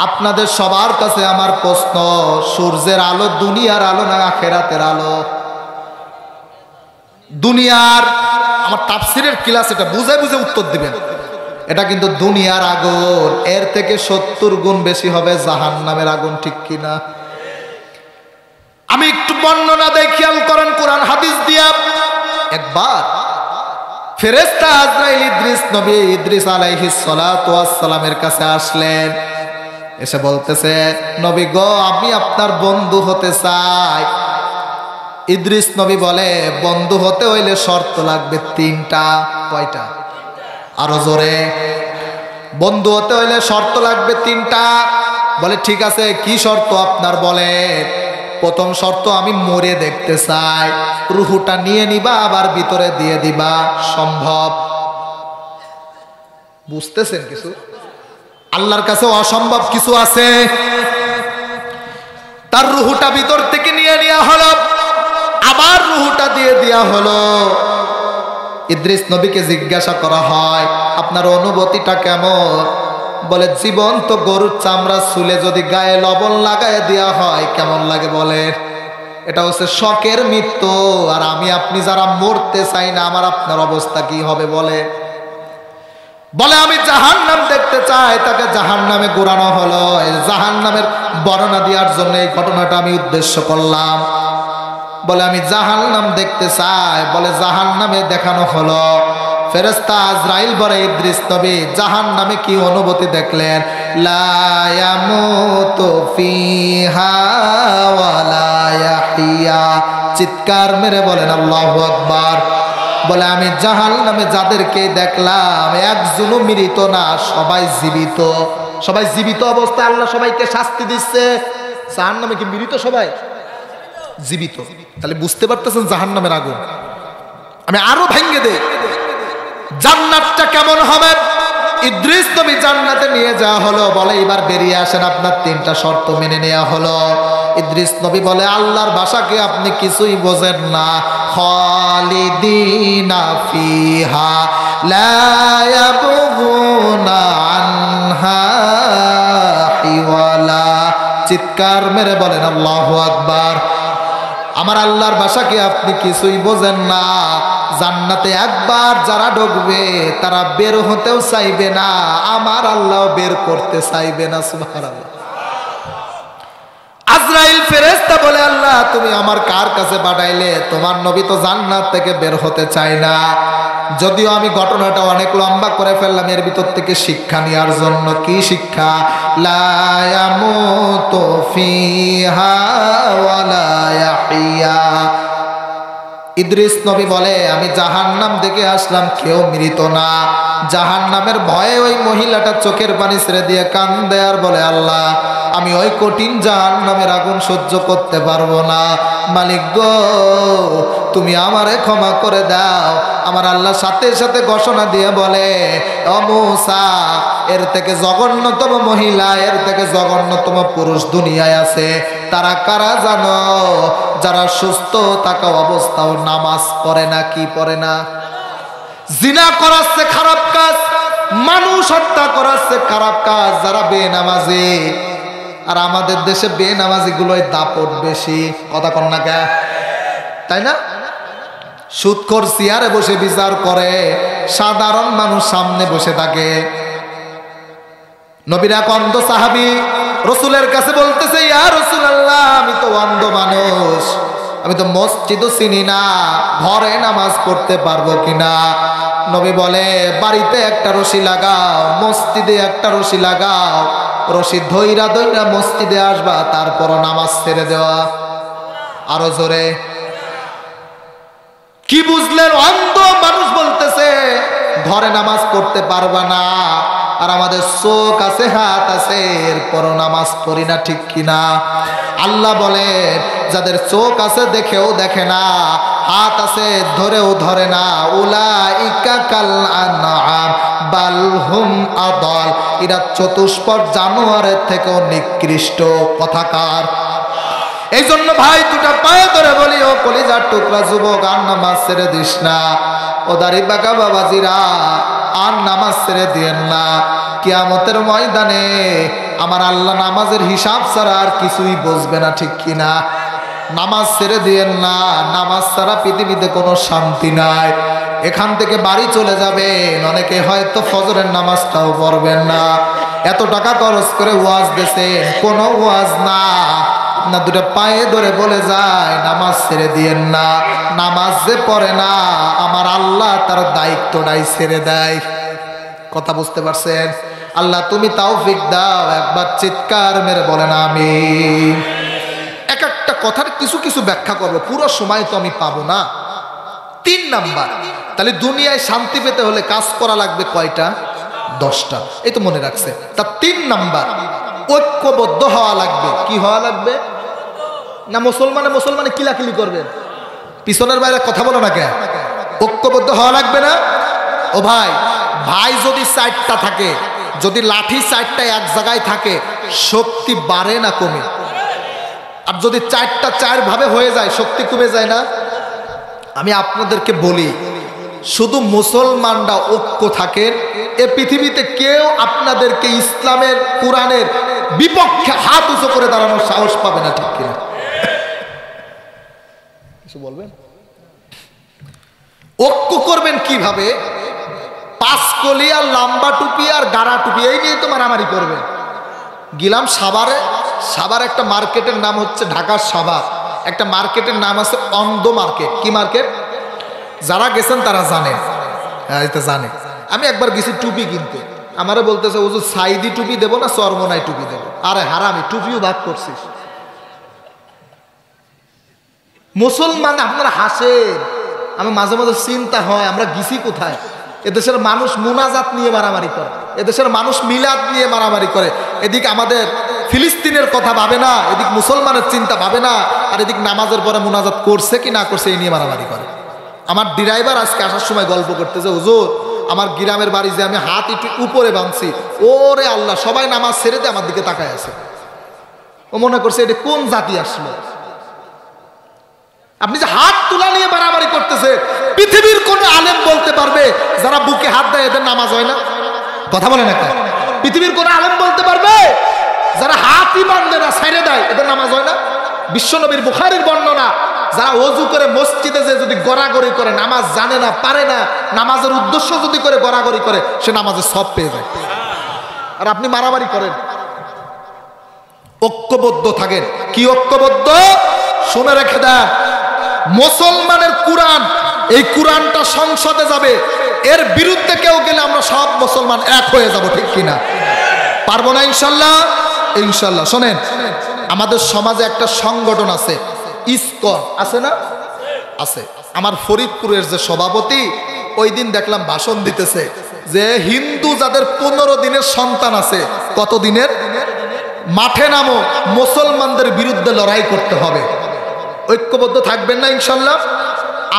আপনাদের সবার কাছে আমার প্রশ্ন, সূর্যের আলো দুনিয়ার আলো না আখিরাতের আলো? দুনিয়ার, আমার তাফসীরের ক্লাস, এটা বুঝে বুঝে উত্তর দিবেন। এটা কিন্তু দুনিয়ার আগুন, এর থেকে 70 গুণ বেশি হবে জাহান্নামের আগুন, ঠিক কিনা? আমি একটু বর্ণনা দেই, খেয়াল করেন কোরআন হাদিস দিয়া। একবার ফেরেশতা আজরাইল ইদ্রিস আলাইহিস সালাতু ওয়াস সালামের কাছে আসলেন, এসে বলতেছে, নবী গো, আমি আপনার বন্ধু হতে চাই। ইদ্রিস নবী বলে, বন্ধু হতে হইলে শর্ত লাগবে 3টা। কয়টা? আরো জোরে। বন্ধু হতে হইলে শর্ত লাগবে 3টা। বলে, ঠিক আছে, কি শর্ত আপনার বলেন? প্রথম শর্ত, আমি মরে দেখতে চাই, রুহুটা নিয়ে নিবা আবার ভিতরে দিয়ে দিবা। সম্ভব? বুঝতেছেন কিছু? আল্লাহর কাছে অসম্ভব কিছু আছে? তার রুহুটা ভিতর থেকে নিয়ে নেওয়া হলো, আবার রুহুটা দিয়ে দেওয়া হলো। ইদ্রিস নবীকে জিজ্ঞাসা করা হয়, আপনার অনুভূতিটা কেমন? বলে, জীবন্ত গরুর চামড়া চুলে যদি গায়ে লবণ লাগায় দেওয়া হয় কেমন লাগে বলেন? এটা হচ্ছে শখের মৃত্যু। আর আমি আপনি যারা মরতে চাই না, আমার আপনার অবস্থা কি হবে বলে? বলে, আমি জাহান্নাম দেখতে চাই, তাকে জাহান্নামে ঘোরানো হলো। জাহান্নামের বর্ণনা দেওয়ার জন্য এই ঘটনাটা আমি উদ্দেশ্য করলাম। বলে, আমি জাহান্নাম দেখতে চাই। বলে, জাহান্নামে দেখানো হলো। ফেরেশতা আজরাইল বলে, ইদ্রিস নবী, জাহান্নামে কি অনুভূতি দেখলেন? লা ইয়ামুতু ফিহা ওয়া লা ইয়াহিয়া। চিৎকার মেরে বলেন আল্লাহু আকবার। বলে, আমি জাহান্নামে যাদেরকে দেখলাম, একজনও মৃত না, সবাই জীবিত। সবাই জীবিত অবস্থায় আল্লাহ সবাইকে শাস্তি দিচ্ছে। জাহান্নামে কি মৃত? সবাই জীবিত। তাহলে বুঝতে পারতেছেন জাহান্নামের আগুন। আমি আরো ভেঙ্গে দেই, জান্নাতটা কেমন হবে? ইদ্রিস নবী জান্নাতে নিয়ে যাওয়া হলো। বলে, এবার বেরিয়ে আসেন, আপনার 3টা শর্ত মেনে নেওয়া হলো। ইদ্রিস নবী বলে, আল্লাহর ভাষাকে আপনি কিছুই বোঝেন না। খালিদিনা ফিহা লা ইয়াবগুনা আনহা হিওয়ালা। চিৎকার মেরে বলেন আল্লাহু আকবার। আমার আল্লাহর ভাষাকে আপনি কিছুই বোঝেন না। জান্নাতে একবার যারা ঢুকবে তারা বের হতেও চাইবে না, আমার আল্লাহ বের করতে চাইবে না। সুবহানাল্লাহ। আজরাইল ফেরেশতা বলে, আল্লাহ তুমি আমার কার কাছে পাঠাইলে? তোমার নবী তো জান্নাত থেকে বের হতে চায় না। যদিও আমি ঘটনাটা অনেক লম্বা করে ফেললাম, এর ভিতর থেকে শিক্ষা নেওয়ার জন্য। কি শিক্ষা? লা ইয়ামুতু ফিহা ওয়া লা ইয়াহইয়া। ইদ্রিস নবী বলে, আমি জাহান্নাম দেখে আসলাম, কেউ মৃত না। জাহান্নামের ভয়ে ওই মহিলাটা চোখের পানি ছেড়ে দিয়ে কান্দে আর বলে, আল্লাহ আমি ওই কঠিন জাহান্নামের আগুন সহ্য করতে পারবো না। মালিক গো, তুমি আমারে ক্ষমা করে দাও। আমার আল্লাহ সাথে সাথে ঘোষণা দিয়ে বলে, ও মূসা, এর থেকে জঘন্যতম মহিলা, এর থেকে জঘন্যতম পুরুষ দুনিয়ায় আছে। তারা কারা জানো? যারা সুস্থ থাকা অবস্থাও নামাজ পড়ে না। কি পড়ে না? জিনা করাচ্ছে খারাপ কাজ, মানুষ হত্যা করাচ্ছে খারাপ কাজ, যারা বেনামাজি। আর আমাদের দেশে বেনামাজি গুলোই দাপট বেশি। কথা কন না কে? তাই না? সুদখোর চেয়ারে বসে বিচার করে, সাধারণ মানুষ সামনে বসে থাকে। নবীর এক অন্ধ সাহাবী রসুলের কাছে বলতেছে, ইয়া রাসূলুল্লাহ, আমি তো অন্ধ মানুষ, আমি তো মসজিদও চিনি না, ঘরে নামাজ পড়তে পারবো কিনা? নবী বলে, বাড়িতে একটা রশি লাগাও, মসজিদে একটা রশি লাগাও, রশি ধইরা ধইরা মসজিদে আসবা, তারপর নামাজ ছেড়ে দেওয়া। আরো জোরে। কি বুঝলেন? অন্ধ মানুষ বলতেছে ঘরে নামাজ পড়তে পারবা না, আর আমাদের চোখ আছে, হাত আছে, এরপরও নামাজ পড়ি না। ঠিক কিনা? আল্লাহ বলে, যাদের চোখ আছে দেখেও দেখে না, হাত আছে ধরেও ধরে না, উলাইকা কাল আনআম বাল হুম আদাল, এরা চতুষ্পদ জানোয়ারের থেকেও নিকৃষ্ট। কথাকার। এই জন্য ভাই, দুটা পায়ে ধরে বলি, ও কলিজার টুকরা যুবক, আর নামাজ ছেড়ে দিস না। ও দাড়ি বাঁকা বাবাজিরা, আর নামাজ ছেড়ে দিয়েন না। কিয়ামতের ময়দানে আমার আল্লাহ নামাজের হিসাব ছাড়া আর কিছুই বুঝবে না। ঠিক কিনা? নামাজ ছেড়ে দিয়েন না। নামাজ ছাড়া পৃথিবীতে কোনো শান্তি নাই। এখান থেকে বাড়ি চলে যাবেন, অনেকে হয়তো ফজরের নামাজটাও পড়বেন না। এত টাকা খরচ করে ওয়াজ দিয়েছেন, কোনো ওয়াজ না। না, দুটো পায়ে ধরে বলে যায়, নামাজ ছেড়ে দিয়েন না। নামাজ যে পড়ে না, আমার আল্লাহ তার দায়িত্বটাই ছেড়ে দেয়। কথা বুঝতে পারছেন? আল্লাহ তুমি তৌফিক দাও। একবার চিৎকার মেরে বলেন আমিন। এক একটা কথার কিছু কিছু ব্যাখ্যা করবো, পুরো সময় তো আমি পাবো না। 3 নাম্বার, তাহলে দুনিয়ায় শান্তি পেতে হলে কাজ করা লাগবে কয়টা? 10টা। এই তো মনে রাখছে। তার 3 নাম্বার, ঐক্যবদ্ধ হওয়া লাগবে। কি হওয়া লাগবে? না মুসলমানে কিলাকিলি করবেন, পিছনের বাইরে কথা বলো না কেন? ঐক্যবদ্ধ হওয়া লাগবে না? ও ভাই, ভাই যদি 4টা থাকে, যদি লাঠি 4টা এক জায়গায় থাকে, শক্তি বাড়ে না কমে? আর যদি 4টা 4 ভাবে হয়ে যায়, শক্তি কমে যায় না? আমি আপনাদেরকে বলি, শুধু মুসলমানরা ঐক্য থাকেন, এ পৃথিবীতে কেউ আপনাদেরকে ইসলামের, কোরআনের বিপক্ষে হাত উঁচু করে দাঁড়ানোর সাহস পাবে না। ঠিক কিনা? কিছু বলবেন? ঐক্য করবেন কিভাবে? 5 কলিয়া লম্বা টুপি আর গাড়া টুপি, এই নিয়ে তো মারামারি করবেন। গেলাম সাভারে একটা মার্কেটের নাম হচ্ছে ঢাকার সাভার, একটা মার্কেটের নাম আছে অন্ধ মার্কেট। কি মার্কেট? যারা গেছেন তারা জানে। হ্যাঁ, এটা জানে। আমি একবার গেছি টুপি কিনতে, আমারে বলতেছে, হুজুর সাইদি টুপি দেবো না চরমনাই টুপি দেবো? আরে হারামি, টুপিও ভাগ করছিস। মুসলমান আপনারা হাসেন, আমি মাঝে মাঝে চিন্তা হয়, আমরা গেছি কোথায়? এদেশের মানুষ মুনাজাত নিয়ে মারামারি করে, এদেশের মানুষ মিলাদ নিয়ে মারামারি করে। এদিক আমাদের ফিলিস্তিনের কথা ভাবে না, এদিক মুসলমানের চিন্তা ভাবে না, আর এদিক নামাজের পরে মুনাজাত করছে কি না করছে এই নিয়ে মারামারি করে। আমার ড্রাইভার আজকে আসার সময় গল্প করতেছে, হুজুর আমার গ্রামের বাড়ি যে আমি হাত একটু উপরে বাঁধছি, ওরে আল্লাহ, সবাই নামাজ ছেড়ে দিয়ে আমার দিকে তাকায় আছে। ও মনে করছে এটা কোন জাতি আসলো। আপনি যে হাত তুলা নিয়ে বাড়াবাড়ি করতেছে, পৃথিবীর কোন আলেম বলতে পারবে যারা বুকে হাত দেয় এদের নামাজ হয় না? কথা বলেন একটা। পৃথিবীর কোন আলেম বলতে পারবে যারা হাতই বাঁধে না, ছেড়ে দেয়, এদের নামাজ হয় না? বিশ্বনবীর বুখারীর বর্ণনা, যারা ওযু করে মসজিদে যে যদি গড়াগড়ি করে, নামাজ জানে না, পারে না, নামাজের উদ্দেশ্য যদি করে গড়াগড়ি করে, সে নামাজের সব পেয়ে যায়। আর আপনি মারামারি করেন। ঐক্যবদ্ধ থাকেন। কি ঐক্যবদ্ধ? শুনে রেখে দেন, মুসলমানের কোরআন, এই কোরআনটা সংসদে যাবে, এর বিরুদ্ধে কেউ গেলে আমরা সব মুসলমান এক হয়ে যাব, ঠিক কিনা? পারবো না ইনশাল্লাহ? ইনশাল্লাহ। শোনেন, আমাদের সমাজে একটা সংগঠন আছে, ইসকন আছে না? আছে। আমার ফরিদপুরের যে সভাপতি, ওই দিন দেখলাম ভাষণ দিতেছে যে হিন্দু যাদের 15 দিনের সন্তান আছে, কত দিনের, মাঠে নামো, মুসলমানদের বিরুদ্ধে লড়াই করতে হবে। ঐক্যবদ্ধ থাকবেন না ইনশাল্লাহ?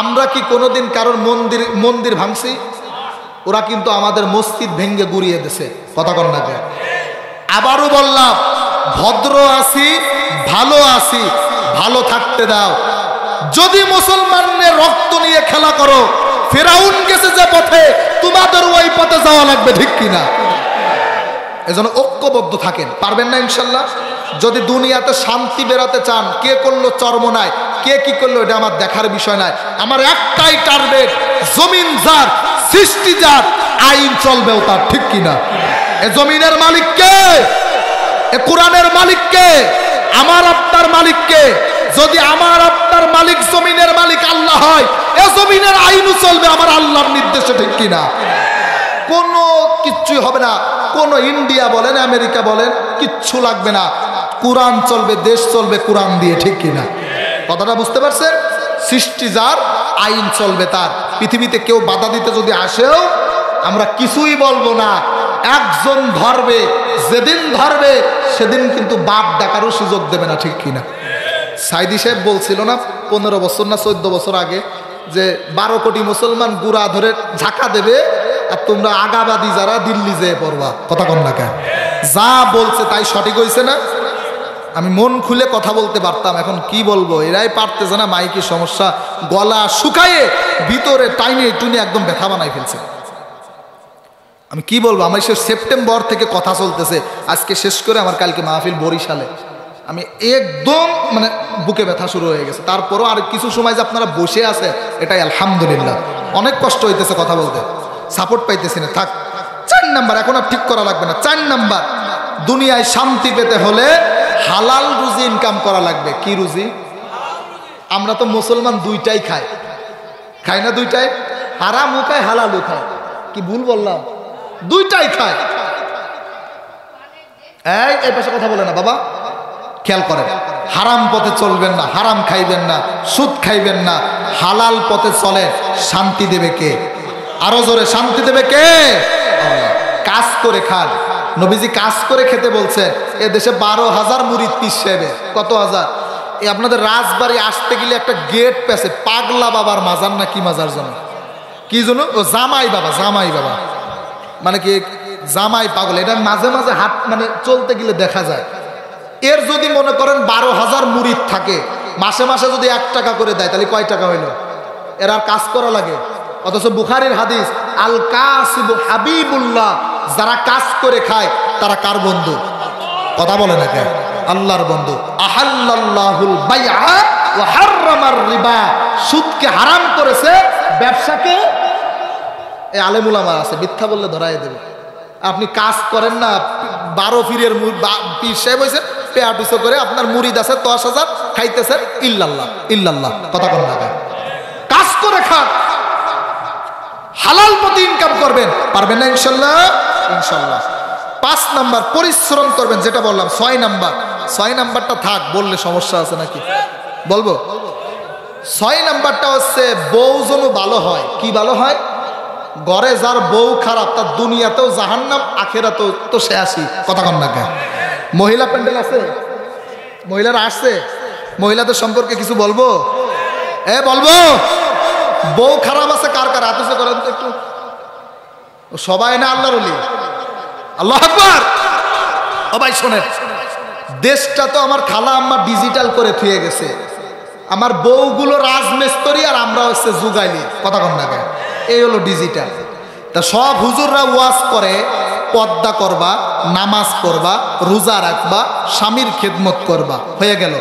আমরা কি কোনোদিন কারোর মন্দির ভাঙছি? ওরা কিন্তু আমাদের মসজিদ ভেঙ্গে গুড়িয়ে দিছে, কথা কর না। আবারও বললাম, ভদ্র আছি, ভালো আছি, ভালো থাকতে দাও। যদি মুসলমানের রক্ত নিয়ে খেলা করো, ফেরাউন গেছে যে পথে, তোমাদের ওই পথে যাওয়া লাগবে, ঠিক কিনা? এজন্য ঐক্যবদ্ধ থাকেন। পারবেন না ইনশাল্লাহ? যদি দুনিয়াতে শান্তি বেরাতে চান, কে করলো চরমনায়, কে কি করলো, এটা আমার দেখার বিষয় নয়। আমার একটাই টার্গেট, জমিন যার, সৃষ্টি যার, আইন চলবেও তার, ঠিক কিনা? এ জমিনের মালিক কে? এ কোরআনের মালিক কে? আমার আপনার মালিক কে? যদি আমার আপনার মালিক, জমিনের মালিক আল্লাহ হয়, এ জমিনের আইনও চলবে আমার আল্লাহর নির্দেশে, ঠিক কিনা? কোনো কিচ্ছুই হবে না। কোন ইন্ডিয়া বলেন, আমেরিকা বলেন, কিচ্ছু লাগবে না। কোরআন চলবে, দেশ চলবে কোরআন দিয়ে, ঠিক কিনা? কথাটা বুঝতে পারছেন? সৃষ্টি যার, আইন চলবে তার। পৃথিবীতে কেউ বাধা দিতে যদি আসেও আমরা কিছুই বলবো না। একজন ধরবে, যেদিন ধরবে সেদিন কিন্তু বাপ ডাকারও সুযোগ দেবে না, ঠিক কিনা? সাইদি সাহেব বলছিল না 15 বছর না 14 বছর আগে, যে 12 কোটি মুসলমান গুড়া ধরে ঝাঁকা দেবে, আর তোমরা আগাবাদী যারা দিল্লি যেয়ে পড়বা। কথা কন না কেন? যা বলছে তাই সঠিক হয়েছে না? আমি মন খুলে কথা বলতে পারতাম, এখন কি বলবো, এরাই পারতেছে না, মাইকি সমস্যা, গলা শুকায়ে ভিতরে টাইনে টুনে একদম ব্যথা বানাই ফেলছে। আমি কি বলবো, আমার সে সেপ্টেম্বর থেকে কথা চলতেছে, আজকে শেষ করে আমার কালকে মাহফিল বরিশালে, আমি একদম মানে বুকে ব্যথা শুরু হয়ে গেছে। তারপরও আর কিছু সময় যে আপনারা বসে আছে, এটাই আলহামদুলিল্লাহ। অনেক কষ্ট হইতেছে কথা বলতে, সাপোর্ট পাইতেছি না। থাক, 4 নাম্বার, এখন আর ঠিক করা লাগবে না। 4 নাম্বার, দুনিয়ায় শান্তি পেতে হলে হালাল রুজি ইনকাম করা লাগবে। কি রুজি? আমরা তো মুসলমান দুইটাই খাই, খাই না? দুইটাই, হারামও খায়, হালালও খায়। কি ভুল বললাম? দুইটাই খায়। এই পাশে কথা বলে না বাবা, খেয়াল করেন। হারাম পথে চলবেন না, হারাম খাইবেন না, সুদ খাইবেন না, হালাল পথে চলে। শান্তি দেবে কে? আরো জোরে, শান্তি দেবে কে? কাজ করে খান। নবীজি কাজ করে খেতে বলছে। এ দেশে 12,000 মুরিদ পীর সাহেবের। কত হাজার? এই আপনাদের রাজবাড়ি আসতে গেলে একটা গেট পেছে, পাগলা বাবার মাজার না কি মাজার জানো? কি জানো? ও জামাই বাবা, জামাই বাবা মানে কি জামাই পাগল। এটা মাঝে মাঝে হাত মানে চলতে গেলে দেখা যায়। এর যদি মনে করেন 12,000 মুরিদ থাকে, মাসে মাসে যদি 1 টাকা করে দেয়, তাহলে কয় টাকা হইল? এর আর কাজ করা লাগে। অথচ বুখারীর হাদিস, আল কাসিবু হাবিবুল্লাহ, যারা কাজ করে খায় তারা কার বন্ধু? কথা বলে না কেন? আল্লাহর বন্ধু। আহাল্লাল্লাহুল বাইআ ওয়া হাররামার রিবা, সুদকে হারাম করেছে, ব্যবসাকে। এই আলেম উলামা আছে, মিথ্যা বললে ধরাই দেবে। আপনি কাজ করেন না, 12 পীরের পীর সাহেব হয়েছে, পেয়াটুসো করে আপনার মুরিদ আছে 10,000, খাইতেছেন ইল্লাল্লাহ ইল্লাল্লাহ। কথা কন না কেন? কাজ করে খান, হালাল পথে ইনকাম করবেন। পারবেন না ইনশাল্লাহ? ইনশাল্লাহ। 5 নাম্বার, পরিশ্রম করবেন, যেটা বললাম। 6 নাম্বার, 6 নাম্বারটা থাক, বললে সমস্যা আছে নাকি? বলবো। 6 নাম্বারটা হচ্ছে বউ যেন ভালো হয়। কি ভালো হয়? ঘরে যার বউ খারাপ, তার দুনিয়াতেও জাহান্নাম, আখেরাতেও তো সে আসি। কথা কন না কেন? মহিলা প্যান্ডেল আছে, মহিলারা আসছে, মহিলাদের সম্পর্কে কিছু বলবো? বলবো। বউ খারাপ আছে কার কার? হাতে করেন তো একটু। সবাই না আল্লাহর ওলি? আল্লাহু আকবার। ও ভাই শোনেন, দেশটা তো আমার খালা আম্মা ডিজিটাল করে থুয়ে গেছে। আমার বউগুলো রাজমিস্ত্রি আর আমরা হচ্ছে যুগাইলি। কথা কন না কেন? এই হলো ডিজিটাল। তা সব হুজুররা ওয়াজ করে, পর্দা করবা, নামাজ পড়বা, রোজা রাখবা, স্বামীর খেদমত করবা, হয়ে গেল।